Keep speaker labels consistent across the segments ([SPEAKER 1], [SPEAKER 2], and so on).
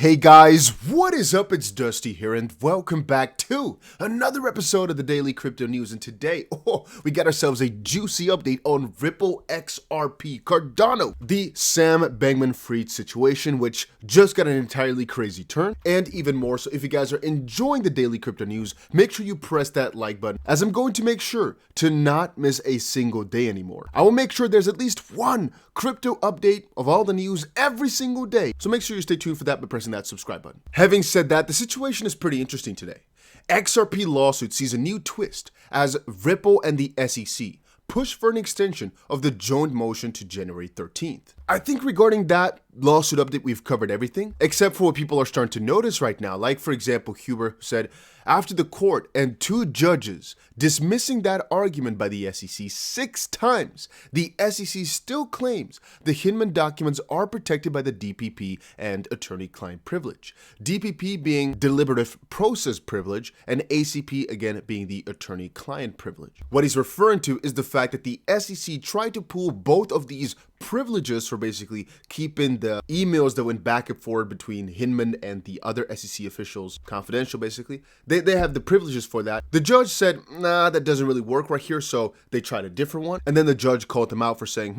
[SPEAKER 1] Hey guys, what is up? It's Dusty here and welcome back to another episode of the Daily Crypto News. And today, we got ourselves a juicy update on Ripple XRP Cardano, the Sam Bankman-Fried situation, which just got an entirely crazy turn, and even more. So if you guys are enjoying the Daily Crypto News, make sure you press that like button, as I'm going to make sure to not miss a single day anymore. I will make sure there's at least one crypto update of all the news every single day. So make sure you stay tuned for that by pressing that subscribe button. Having said that, the situation is pretty interesting today. XRP lawsuit sees a new twist as Ripple and the SEC push for an extension of the joint motion to January 13th. I think regarding that lawsuit update, we've covered everything, except for what people are starting to notice right now. Like, for example, Huber said, after the court and two judges dismissing that argument by the SEC 6 times, the SEC still claims the Hinman documents are protected by the DPP and attorney-client privilege. DPP being deliberative process privilege, and ACP again being the attorney-client privilege. What he's referring to is the fact that the SEC tried to pool both of these privileges for basically keeping the emails that went back and forth between Hinman and the other SEC officials confidential, basically. They have the privileges for that. The judge said, nah, that doesn't really work right here, so they tried a different one. And then the judge called them out for saying,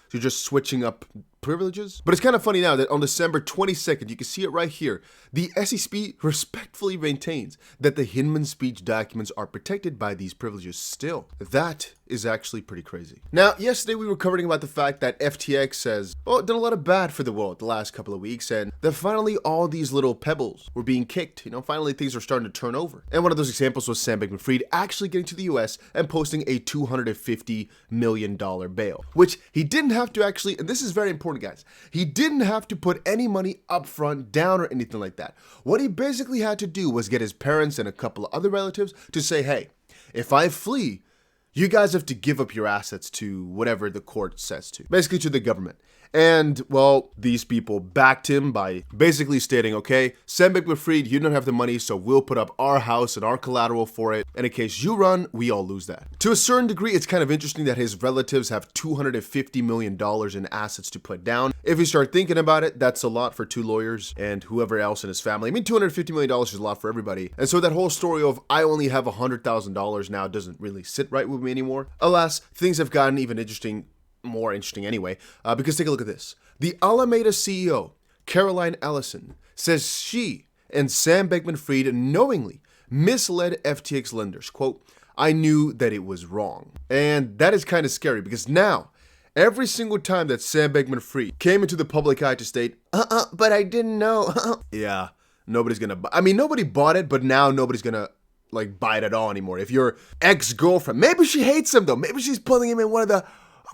[SPEAKER 1] so you're just switching up privileges? But it's kind of funny now that on December 22nd, you can see it right here, the SEC respectfully maintains that the Hinman speech documents are protected by these privileges still. That is actually pretty crazy. Now, yesterday we were covering about the fact that FTX has, done a lot of bad for the world the last couple of weeks, and that finally all these little pebbles were being kicked. Finally things are starting to turn over. And one of those examples was Sam Bankman-Fried actually getting to the US and posting a $250 million bail, which he didn't have to actually, and this is very important, guys, he didn't have to put any money up front, down, or anything like that. What he basically had to do was get his parents and a couple of other relatives to say, hey, if I flee, you guys have to give up your assets to whatever the court says to, basically to the government. And, well, these people backed him by basically stating, okay, Sam Bankman-Fried, you don't have the money, so we'll put up our house and our collateral for it. And in case you run, we all lose that. To a certain degree, it's kind of interesting that his relatives have $250 million in assets to put down. If you start thinking about it, that's a lot for 2 lawyers and whoever else in his family. I mean, $250 million is a lot for everybody. And so that whole story of, I only have $100,000 now doesn't really sit right with me anymore. Alas, things have gotten even more interesting anyway, because take a look at this. The Alameda CEO, Caroline Ellison, says she and Sam Bankman-Fried knowingly misled FTX lenders. Quote, I knew that it was wrong. And that is kind of scary because now, every single time that Sam Bankman-Fried came into the public eye to state, but I didn't know. Yeah, nobody's gonna buy. I mean, nobody bought it, but now nobody's gonna buy it at all anymore. If your ex-girlfriend, maybe she hates him though, maybe she's pulling him in one of the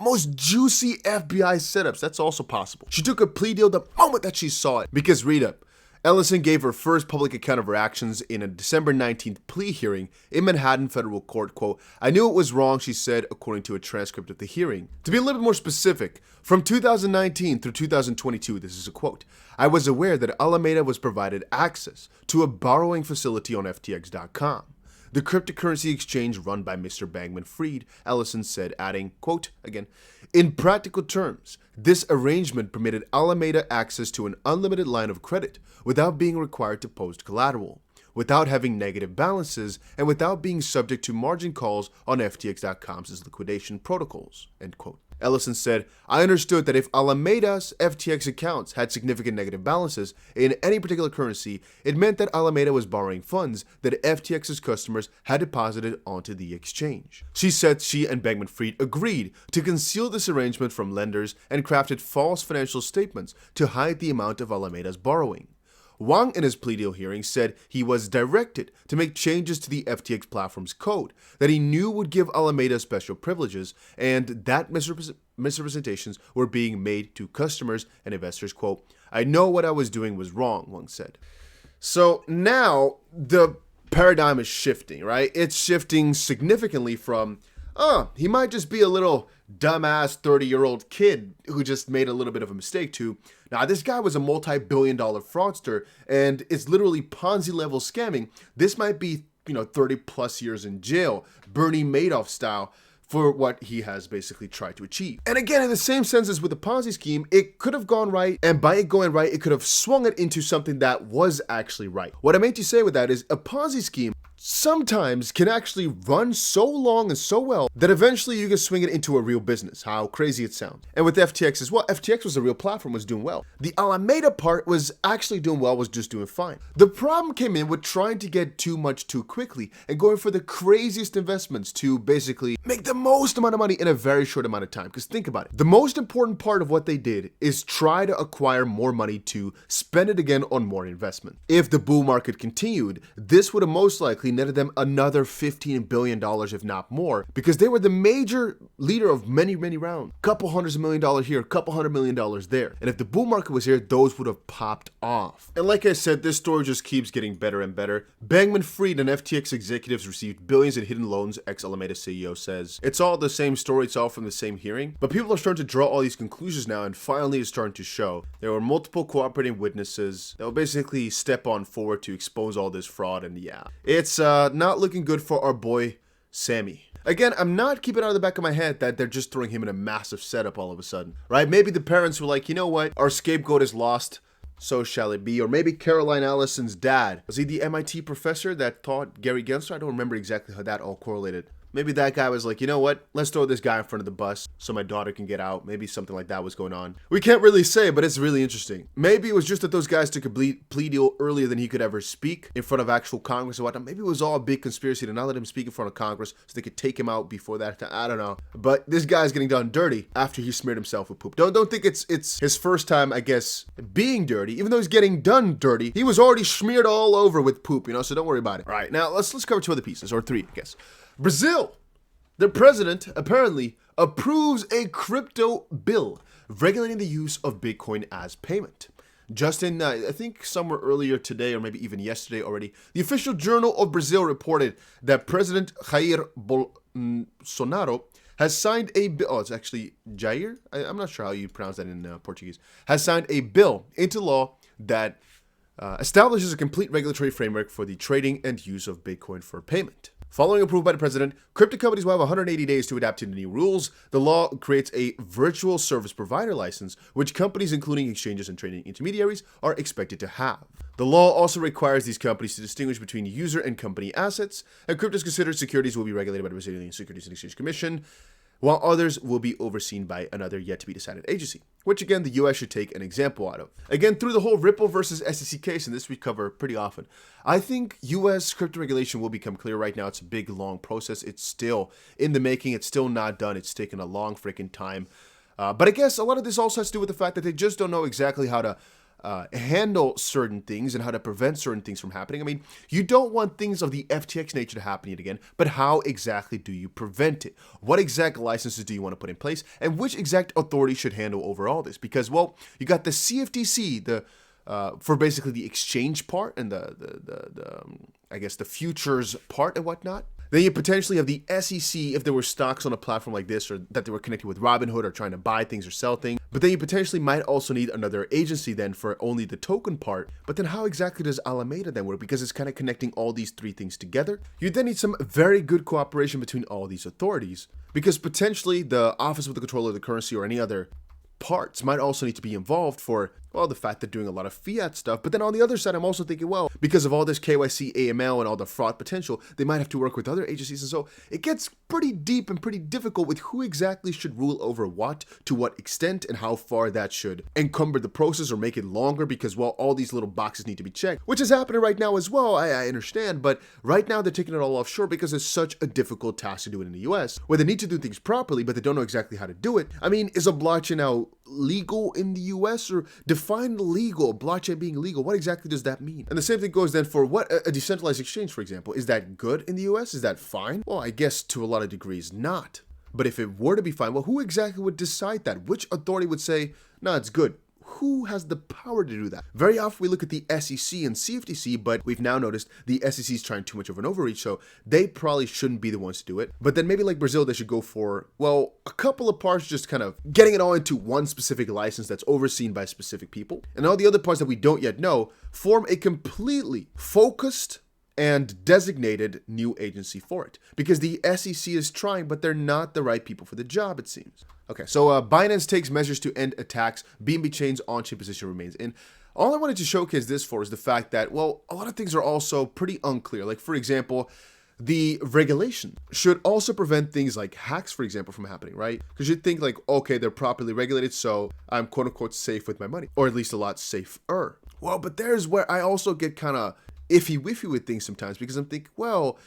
[SPEAKER 1] most juicy FBI setups. That's also possible. She took a plea deal the moment that she saw it. Because read up, Ellison gave her first public account of her actions in a December 19th plea hearing in Manhattan federal court. Quote, I knew it was wrong, she said, according to a transcript of the hearing. To be a little bit more specific, from 2019 through 2022, this is a quote, I was aware that Alameda was provided access to a borrowing facility on FTX.com. The cryptocurrency exchange run by Mr. Bankman-Fried, Ellison said, adding, quote, again, in practical terms, this arrangement permitted Alameda access to an unlimited line of credit without being required to post collateral, without having negative balances, and without being subject to margin calls on FTX.com's liquidation protocols, end quote. Ellison said, I understood that if Alameda's FTX accounts had significant negative balances in any particular currency, it meant that Alameda was borrowing funds that FTX's customers had deposited onto the exchange. She said she and Bankman-Fried agreed to conceal this arrangement from lenders and crafted false financial statements to hide the amount of Alameda's borrowing. Wang, in his plea deal hearing, said he was directed to make changes to the FTX platform's code that he knew would give Alameda special privileges, and that misrepresentations were being made to customers and investors. Quote, I know what I was doing was wrong, Wang said. So now the paradigm is shifting, right? It's shifting significantly from, he might just be a little dumbass 30-year-old kid who just made a little bit of a mistake to, now this guy was a multi-billion-dollar fraudster and it's literally Ponzi level scamming. This might be, 30 plus years in jail, Bernie Madoff style, for what he has basically tried to achieve. And again, in the same sense as with the Ponzi scheme, it could have gone right, and by it going right, it could have swung it into something that was actually right. What I meant to say with that is a Ponzi scheme sometimes can actually run so long and so well that eventually you can swing it into a real business, how crazy it sounds. And with FTX as well, FTX was a real platform, was doing well. The Alameda part was actually doing well, was just doing fine. The problem came in with trying to get too much too quickly and going for the craziest investments to basically make the most amount of money in a very short amount of time. Because think about it, the most important part of what they did is try to acquire more money to spend it again on more investment. If the bull market continued, this would have most likely netted them another $15 billion, if not more, because they were the major leader of many rounds. Couple hundreds of $1 million here, couple $100 million there. And if the bull market was here, those would have popped off. And like I said, this story just keeps getting better and better. Bankman-Fried and FTX executives received billions in hidden loans, ex-Alameda CEO says. It's all the same story, it's all from the same hearing. But people are starting to draw all these conclusions now, and finally it's starting to show. There were multiple cooperating witnesses that will basically step on forward to expose all this fraud, and yeah. It's not looking good for our boy, Sammy. Again, I'm not keeping it out of the back of my head that they're just throwing him in a massive setup all of a sudden, right? Maybe the parents were like, you know what? Our scapegoat is lost, so shall it be. Or maybe Caroline Allison's dad. Was he the MIT professor that taught Gary Gensler? I don't remember exactly how that all correlated. Maybe that guy was like, you know what? Let's throw this guy in front of the bus so my daughter can get out. Maybe something like that was going on. We can't really say, but it's really interesting. Maybe it was just that those guys took a plea deal earlier than he could ever speak in front of actual Congress or whatnot. Maybe it was all a big conspiracy to not let him speak in front of Congress so they could take him out before that. I don't know. But this guy's getting done dirty after he smeared himself with poop. Don't think it's his first time, I guess, being dirty. Even though he's getting done dirty, he was already smeared all over with poop, so don't worry about it. All right, now let's cover two other pieces, or three, I guess. Brazil. The president apparently approves a crypto bill regulating the use of Bitcoin as payment. Just in, I think somewhere earlier today, or maybe even yesterday already, the official journal of Brazil reported that President Jair Bolsonaro has signed a bill. Oh, it's actually Jair? I'm not sure how you pronounce that in Portuguese. Has signed a bill into law that establishes a complete regulatory framework for the trading and use of Bitcoin for payment. Following approval by the president, crypto companies will have 180 days to adapt to the new rules. The law creates a virtual service provider license, which companies, including exchanges and trading intermediaries, are expected to have. The law also requires these companies to distinguish between user and company assets, and cryptos considered securities will be regulated by the Brazilian Securities and Exchange Commission, while others will be overseen by another yet-to-be-decided agency, which again the US should take an example out of. Again, through the whole Ripple versus SEC case, and this we cover pretty often, I think US crypto regulation will become clear. Right now it's a big, long process. It's still in the making. It's still not done. It's taken a long freaking time. But I guess a lot of this also has to do with the fact that they just don't know exactly how to handle certain things and how to prevent certain things from happening. I mean, you don't want things of the FTX nature to happen yet again, but how exactly do you prevent it? What exact licenses do you want to put in place? And which exact authority should handle over all this? Because, well, you got the CFTC, for basically the exchange part and I guess the futures part and whatnot. Then you potentially have the SEC if there were stocks on a platform like this, or that they were connected with Robinhood or trying to buy things or sell things. But then you potentially might also need another agency then for only the token part. But then how exactly does Alameda then work? Because it's kind of connecting all these three things together. You then need some very good cooperation between all these authorities, because potentially the Office of the Controller of the Currency or any other parts might also need to be involved for, well, the fact they're doing a lot of fiat stuff. But then on the other side, I'm also thinking, well, because of all this KYC, AML, and all the fraud potential, they might have to work with other agencies. And so it gets pretty deep and pretty difficult with who exactly should rule over what, to what extent, and how far that should encumber the process or make it longer, because, well, all these little boxes need to be checked, which is happening right now as well. I understand, but right now they're taking it all offshore because it's such a difficult task to do it in the US, where they need to do things properly, but they don't know exactly how to do it. I mean, is a blockchain now legal in the US, or define legal, blockchain being legal? What exactly does that mean? And the same thing goes then for what a decentralized exchange, for example. Is that good in the US? Is that fine? Well, I guess to a lot of degrees not. But if it were to be fine, well, who exactly would decide that? Which authority would say, no, it's good? Who has the power to do that? Very often we look at the SEC and CFTC, but we've now noticed the SEC is trying too much of an overreach, so they probably shouldn't be the ones to do it. But then maybe like Brazil, they should go for, well, a couple of parts, just kind of getting it all into one specific license that's overseen by specific people. And all the other parts that we don't yet know form a completely focused and designated new agency for it. Because the SEC is trying, but they're not the right people for the job, it seems. Okay, so Binance takes measures to end attacks. BNB Chain's on-chain position remains in. All I wanted to showcase this for is the fact that, well, a lot of things are also pretty unclear. Like, for example, the regulation should also prevent things like hacks, for example, from happening, right? Because you'd think like, okay, they're properly regulated, so I'm quote unquote safe with my money, or at least a lot safer. Well, but there's where I also get kind of iffy-wiffy with things sometimes, because I'm thinking, well,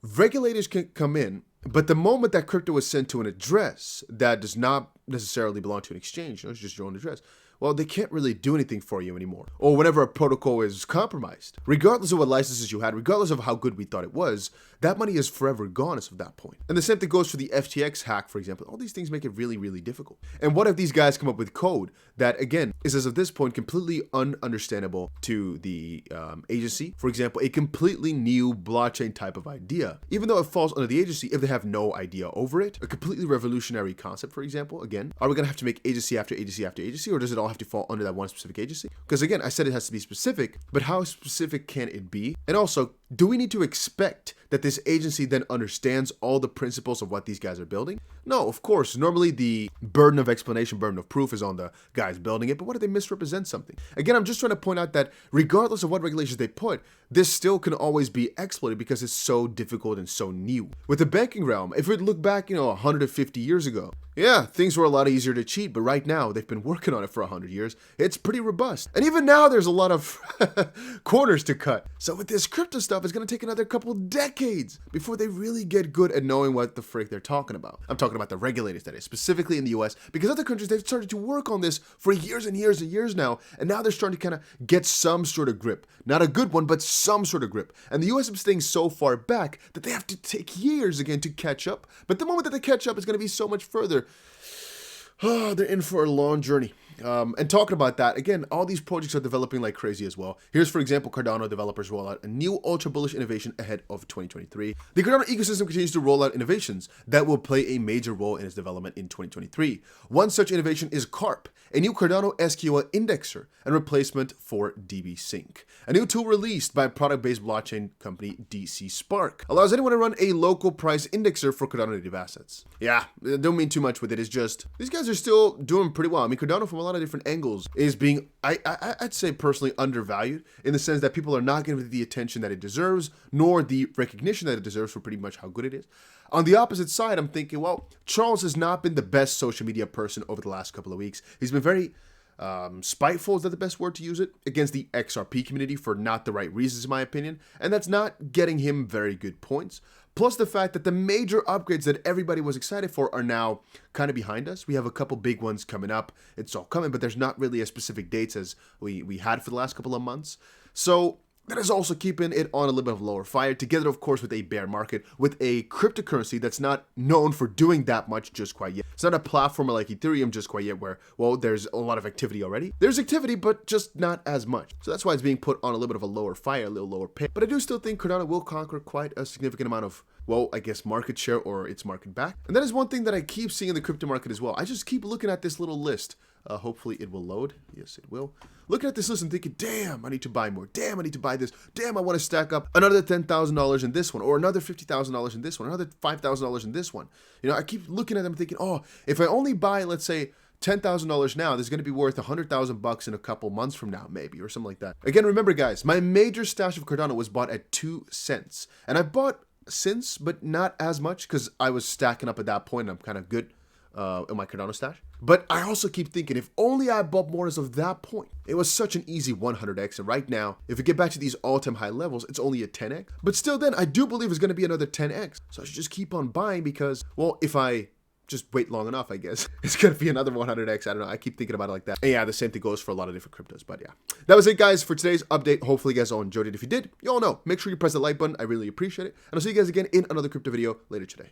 [SPEAKER 1] regulators can come in, but the moment that crypto is sent to an address that does not necessarily belong to an exchange, it's just your own address, well, they can't really do anything for you anymore. Or whenever a protocol is compromised, regardless of what licenses you had, regardless of how good we thought it was, that money is forever gone as of that point. And the same thing goes for the FTX hack, for example. All these things make it really, really difficult. And what if these guys come up with code that, again, is as of this point completely ununderstandable to the agency? For example, a completely new blockchain type of idea, even though it falls under the agency, if they have no idea over it, a completely revolutionary concept, for example, again, are we going to have to make agency after agency after agency, or does it all have to fall under that one specific agency? Because again, I said it has to be specific, but how specific can it be? And also, do we need to expect that this agency then understands all the principles of what these guys are building? No, of course. Normally the burden of explanation, burden of proof is on the guys building it, but what if they misrepresent something? Again, I'm just trying to point out that regardless of what regulations they put, this still can always be exploited because it's so difficult and so new. With the banking realm, if we look back, 150 years ago, yeah, things were a lot easier to cheat, but right now they've been working on it for 100 years. It's pretty robust. And even now there's a lot of corners to cut. So with this crypto stuff, it's going to take another couple decades before they really get good at knowing what the frick they're talking about. I'm talking about the regulators, that is, specifically in the US, because other countries, they've started to work on this for years and years and years now, and now they're starting to kind of get some sort of grip. Not a good one, but some sort of grip. And the US is staying so far back that they have to take years again to catch up. But the moment that they catch up is going to be so much further. Oh, they're in for a long journey. And talking about that, again, all these projects are developing like crazy as well. Here's, for example, Cardano developers roll out a new ultra bullish innovation ahead of 2023. The Cardano ecosystem continues to roll out innovations that will play a major role in its development in 2023. One such innovation is CARP, a new Cardano SQL indexer and replacement for DB Sync. A new tool released by product-based blockchain company DC Spark allows anyone to run a local price indexer for Cardano native assets. Yeah, don't mean too much with it. It's just, these guys are still doing pretty well. I mean, Cardano from a lot of different angles is being, I'd say personally, undervalued in the sense that people are not giving it the attention that it deserves, nor the recognition that it deserves for pretty much how good it is. On the opposite side, I'm thinking, well, Charles has not been the best social media person over the last couple of weeks. He's been very spiteful, is that the best word to use it, against the XRP community for not the right reasons, in my opinion, and that's not getting him very good points. Plus the fact that the major upgrades that everybody was excited for are now kind of behind us. We have a couple big ones coming up. It's all coming, but there's not really a specific dates as we had for the last couple of months. So that is also keeping it on a little bit of lower fire, together, of course, with a bear market, with a cryptocurrency that's not known for doing that much just quite yet. It's not a platform like Ethereum just quite yet where, well, there's a lot of activity already. There's activity, but just not as much. So that's why it's being put on a little bit of a lower fire, a little lower pit. But I do still think Cardano will conquer quite a significant amount of, well, I guess market share or its market back. And that is one thing that I keep seeing in the crypto market as well. I just keep looking at this little list. Hopefully it will load. Yes, it will. Looking at this list and thinking, damn, I need to buy more. Damn, I need to buy this. Damn, I want to stack up another $10,000 in this one, or another $50,000 in this one, another $5,000 in this one. I keep looking at them thinking, oh, if I only buy, let's say, $10,000 now, this is going to be worth $100,000 in a couple months from now, maybe, or something like that. Again, remember, guys, my major stash of Cardano was bought at 2 cents. And I bought since, but not as much because I was stacking up at that point and I'm kind of good in my Cardano stash. But I also keep thinking, if only I bought more as of that point. It was such an easy 100x, and right now, if we get back to these all-time high levels, it's only a 10x. But still then, I do believe it's going to be another 10x. So I should just keep on buying because, well, if I just wait long enough, I guess, it's going to be another 100x. I don't know. I keep thinking about it like that. And yeah, the same thing goes for a lot of different cryptos. But yeah, that was it, guys, for today's update. Hopefully you guys all enjoyed it. If you did, you all know, make sure you press the like button. I really appreciate it. And I'll see you guys again in another crypto video later today.